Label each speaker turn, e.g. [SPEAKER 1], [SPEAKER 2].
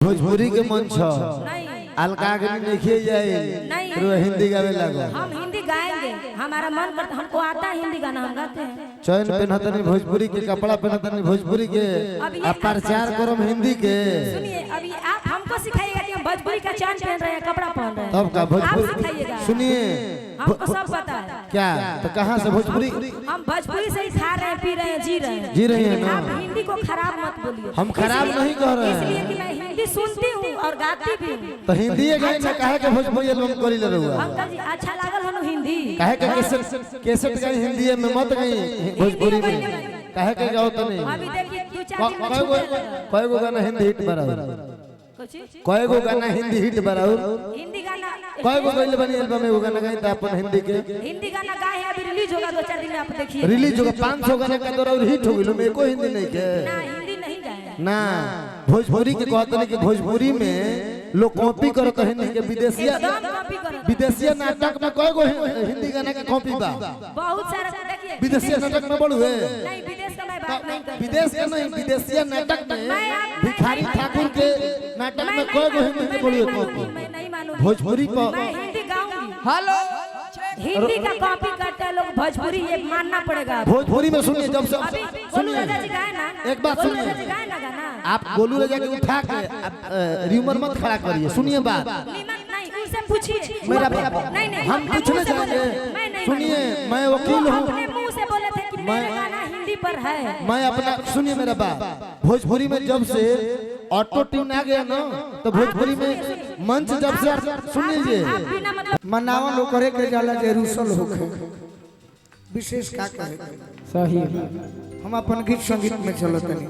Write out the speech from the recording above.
[SPEAKER 1] भोजपुरी के मंच अलका लिखिए जाए तो हिंदी गावे लगो।
[SPEAKER 2] हम हिंदी गाएंगे, हमारा मन करता, हमको आता है हिंदी गाना, हम गाते हैं।
[SPEAKER 1] चैन पहनता नहीं भोजपुरी के, कपड़ा पहनता नहीं भोजपुरी के, अब प्रचार करो हिंदी के।
[SPEAKER 2] सुनिए, अभी आप हमको सिखाइएगा कि हम भोजपुरी का चैन पहन रहे हैं, कपड़ा पहन रहे हैं,
[SPEAKER 1] तब का भोजपुरी
[SPEAKER 2] सिखाइएगा।
[SPEAKER 1] सुनिए,
[SPEAKER 2] हमको सब पता है।
[SPEAKER 1] क्या तो कहाँ से भोजपुरी?
[SPEAKER 2] हम भोजपुरी से ही खा रहे हैं, पी रहे हैं, जी रहे हैं।
[SPEAKER 1] जी रही है ना।
[SPEAKER 2] आप हिंदी को खराब मत बोलिए।
[SPEAKER 1] हम खराब नहीं कह रहे हैं,
[SPEAKER 2] इसलिए कि मैं हिंदी सुनती हूँ और गाती भी हूँ।
[SPEAKER 1] तो हिंदी गाए ना, काहे के भोजपुरी एल्बम करी ले रहुआ?
[SPEAKER 2] अंकल जी अच्छा लागल हनु हिंदी,
[SPEAKER 1] काहे के कैसेट गाई हिंदी में मत गाई भोजपुरी में, काहे के गाओ तो नहीं?
[SPEAKER 2] अभी देखिए 2-4 दिन में
[SPEAKER 1] कय गो गाना हिंदी हिट बराबर, कय गो गाना हिंदी हिट बराबर,
[SPEAKER 2] हिंदी गाना
[SPEAKER 1] कय गो गइल बनी एल्बम में, वो गाना गाई त अपन हिंदी के।
[SPEAKER 2] हिंदी गाना गाए हैं, अभी रिलीज होगा 2-4 दिन में, आप देखिए।
[SPEAKER 1] रिलीज होगा 500 गाना का दौरा और हिट हो गइल, में एको हिंदी नहीं के
[SPEAKER 2] ना, हिंदी नहीं गाए
[SPEAKER 1] ना। भोजपुरी के कहत नहीं कि भोजपुरी में लोग कॉपी करत हिंदी के। विदेशिया नाटक में कय गो हिंदी गाना के कॉपी बा,
[SPEAKER 2] बहुत सारा। देखिए
[SPEAKER 1] विदेशिया नाटक में बड़ुए
[SPEAKER 2] नहीं, विदेश का मैं बात नहीं कर,
[SPEAKER 1] विदेश का नहीं, विदेशिया नाटक में भिखारी ठाकुर के नाटक में कय गो हिंदी के बड़ुए कॉपी।
[SPEAKER 2] मैं नहीं मानूंगी।
[SPEAKER 1] भोजपुरी पर
[SPEAKER 2] मैं हिंदी गाऊंगी।
[SPEAKER 3] हेलो,
[SPEAKER 2] हिंदी का कॉपी करते हैं लोग, भोजपुरी ये मानना पड़ेगा।
[SPEAKER 1] भोजपुरी में सुनिए, जब से
[SPEAKER 2] अभी गोलू राजा जी गाए ना,
[SPEAKER 1] एक बात
[SPEAKER 2] गोलू
[SPEAKER 1] सुनिए।
[SPEAKER 2] राजा जी गाए ना गाना,
[SPEAKER 1] आप गोलू राजा के उठा के र्यूमर मत खड़ा करिए। सुनिए बात,
[SPEAKER 2] नहीं उनसे पूछिए।
[SPEAKER 1] मेरा
[SPEAKER 2] नहीं
[SPEAKER 1] हम पूछने चाहेंगे। सुनिए, मैं वकील हूँ,
[SPEAKER 2] अपने मुंह से बोले थे कि मेरा गाना हिंदी पर है।
[SPEAKER 1] मैं अपना सुनिए मेरा बात। भोजपुरी में जब से ऑटो ट्यून आ गया ना, तो भोजपुरी में मंच जब से सुन लीजिए,
[SPEAKER 3] मनावन करे के जाला जे रुसल होखे, विशेष का कहे।
[SPEAKER 4] सही
[SPEAKER 3] हम अपन गीत संगीत में चलत नहीं।